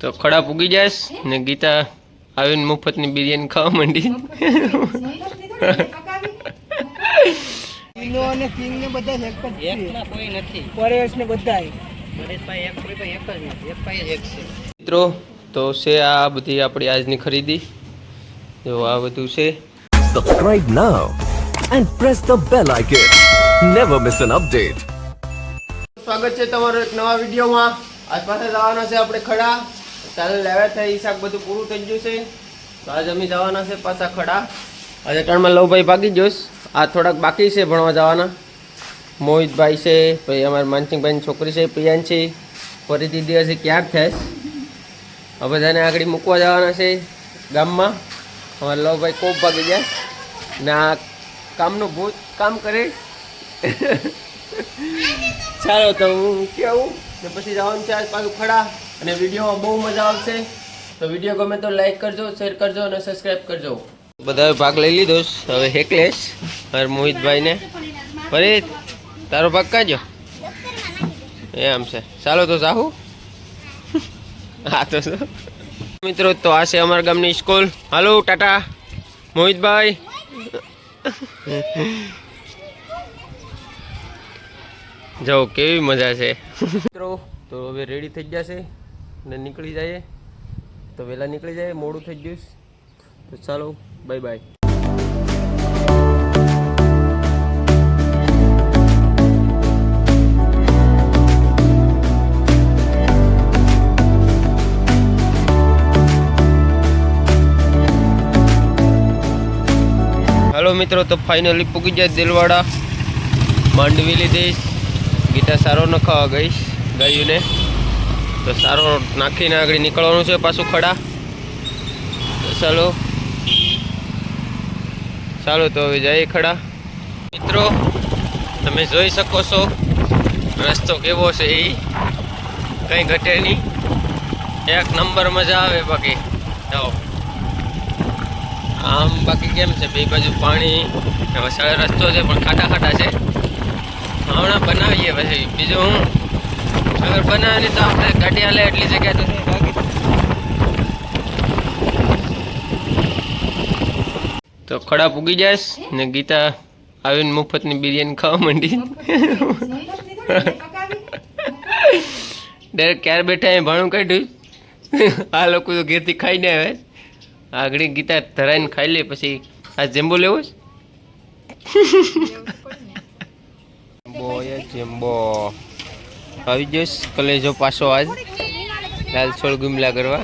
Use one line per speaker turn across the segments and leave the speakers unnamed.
તો ખડા પૂગી જાશ ને ગીતા આવીને મફતની બિરયાની ખાવા માંડી. મિત્રો તો છે આ બધી આપણી આજની ખરીદી. જો આ બધું છે.
Subscribe now and press the bell icon. Never miss an update.
સ્વાગત છે તમારો એક નવા વિડીયોમાં. આજ પાસે જવાના છે આપણે ખડા. ચાલે લાવ્યા થઈ શાક બધું પૂરું થઈ ગયું છે. તો આજ અમે જવાના છે પાછા ખડા. આજે ત્રણમાં લવભાઈ ભાગી જોશ. આ થોડાક બાકી છે ભણવા જવાના. મોહિતભાઈ છે, પછી અમારા માનસિંહભાઈની છોકરી છે પ્રિયાંશી. ફરીથી દિવસે ક્યાર થાય હવે બધાને આગળ મૂકવા જવાના છે ગામમાં. અમારા લવભાઈ ખૂબ ભાગી જાય ને આ કામનું ભૂત કામ કરે. ચાલો તો હું કેવું ને પછી જવાનું છે આજ પાછું ખડા. અને વિડીયોમાં બહુ મજા આવશે. તો વિડીયો ગમે તો લાઈક કરજો, શેર કરજો અને સબસ્ક્રાઈબ કરજો. બધાએ ભાગ લઈ લીધો. હવે હેકલેશ મારા મોહિતભાઈને. ફરી તારો ભાગ કાઢજો એમ છે. ચાલો તો જાહું. હા તો મિત્રો તો આ છે અમારા ગામની સ્કૂલ. હાલો ટાટા મોહિતભાઈ. જાઓ કેવી મજા છે મિત્રો. તો હવે રેડી થઈ જશે ને નીકળી જાય. તો વહેલા નીકળી જાય, મોડું થઈ ગયું. તો ચાલો બાય બાય. હાલો મિત્રો તો ફાઇનલી પૂગી જાય દિલવાડા. માંડવી લીધીશ. ગીતા સારો નખાવા ગઈશ ગાયુંને. તો સારો નાખીને આગળ નીકળવાનું છે પાછું ખડા. ચાલો ચાલો તો હવે જઈએ ખડા. મિત્રો તમે જોઈ શકો છો રસ્તો કેવો છે. એ કંઈ ઘટે નહીં, એક નંબર મજા આવે. બાકી જાઓ આમ બાકી કેમ છે, બે બાજુ પાણી. વસાડે રસ્તો છે પણ ખાટા ખાટા છે. હમણાં બનાવીએ પછી બીજું હું. અગર બનાવે તો આપણે ગાડી હાલે એટલી જગ્યા તો બાકી. તો ખડા પૂગી જાશ ને ગીતા આવીને મફતની બિરયાની ખાવા માંડી. ડાયરેક્ટ ક્યારે બેઠા એ ભાણું કાઢ્યું. આ લોકો તો ઘેરથી ખાઈને આવે. આગળ ગીતા ધરાઈને ખાઈ લે. પછી આ જેમ્બો લેવો છે. જેમ્બો આવી જઈશ કલેજો પાછો આજ લાલ છોડ ગુમલા કરવા.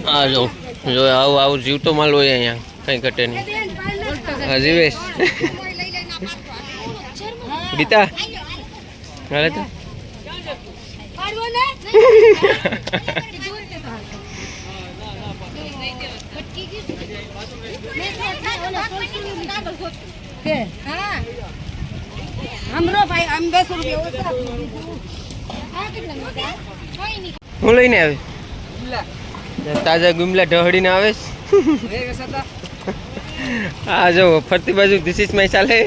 હા જો જો આવું આવું જીવતો માલ હોય અહીંયા, કંઈ ઘટે નહીં. હા જીવેશ ગીતા હાલે તો હું લઈને આવે. તાજા ગુમલા ઢહડીને આવે. હા જો ફરતી બાજુ ધીસ ઇઝ માય ચાલે.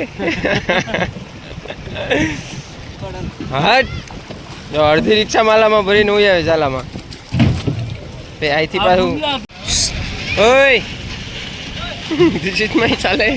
હા જો અડધી રિક્ષા માલામાં ભરીને હોય આવે ચાલામાં. અહીંથી પાછું ઓય ધીસ ઇઝ માય ચાલે.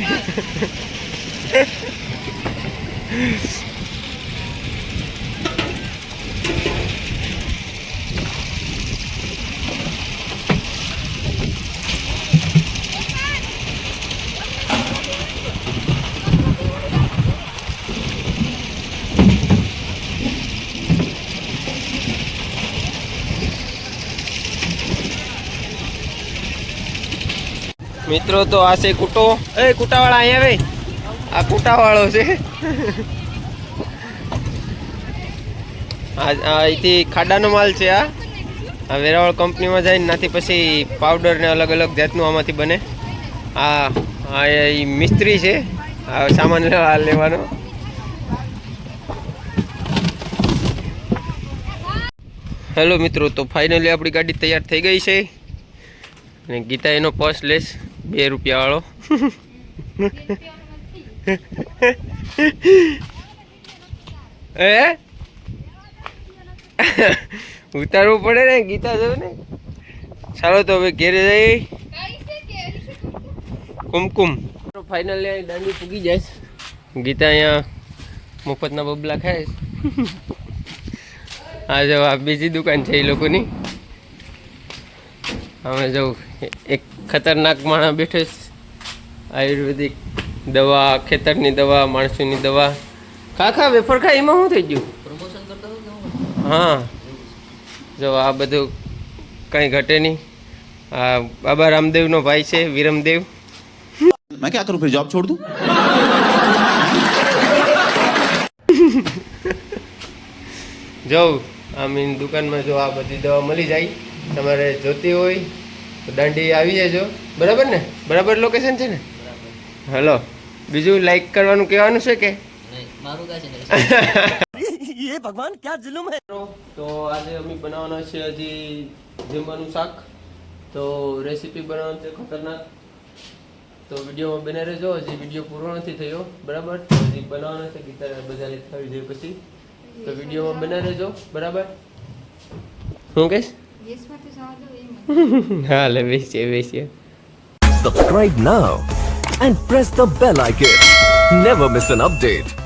મિત્રો તો આ છે કૂટો. એ કૂટાવાળા અહીંયા આવે. આ કૂટાવાળો છે. અહીંથી ખાડાનો માલ છે. આ વેરાવળ કંપનીમાં જાય નાથી પછી પાવડર ને અલગ અલગ જાતનું આમાંથી બને. આ હા એ મિસ્ત્રી છે આ સામાન લેવાનો. હેલો મિત્રો, તો ફાઇનલી આપણી ગાડી તૈયાર થઈ ગઈ છે અને ગીતા એનો પર્સ લેસ 2 રૂપિયા વાળો. એ ઉતારવું પડે ને ગીતા જવું ને. ચાલો તો હવે ઘેરે જઈ કુમકુમ. ફાઇનલી અહીં દાંડી પૂગી જાય. ગીતા અહીંયા મફતના બબલા ખાય. આ જો આ બીજી દુકાન છે એ લોકોની. અમે જો એક ખતરનાક માણસ બેઠો છે. આયુર્વેદિક દવા, ખેતરની દવા, માણસોની દવા. ખા વેફર ખા. એમાં શું થઈ ગયું?
પ્રમોશન કરતા હોય કે
હા જો આ બધું કંઈ ઘટે નહીં. આ બાબા રામદેવનો ભાઈ છે, વિરમદેવ.
मैं क्या करूं फिर जॉब छोड़ दूं?
જો આ મીન દુકાનમાં જો આ બધી દવા મળી જાય. તમારે જોતી હોય તો દાંડી આવી જજો. બરાબર ને? બરાબર લોકેશન છે ને? હલો, બીજું લાઈક કરવાનું કહેવાનું છે કે?
નહીં, મારું કાંઈ છે
ये भगवान क्या जुल्म है.
તો આજે અમે બનાવવાના છે હજી જમવાનું શાક. તો રેસીપી બનાવવાનું છે ખતરનાક. તો વિડીયોમાં બને રહેજો. હજી વિડીયો પૂરો નથી થયો. બરાબર? હજી બનાવવાનો છે. ગીતા બધા થઈ જાય પછી તો વિડીયોમાં બને રહેજો. બરાબર? શું કહીશ? હા લે બેસીએ.
Subscribe now and press the bell icon. Never miss an update.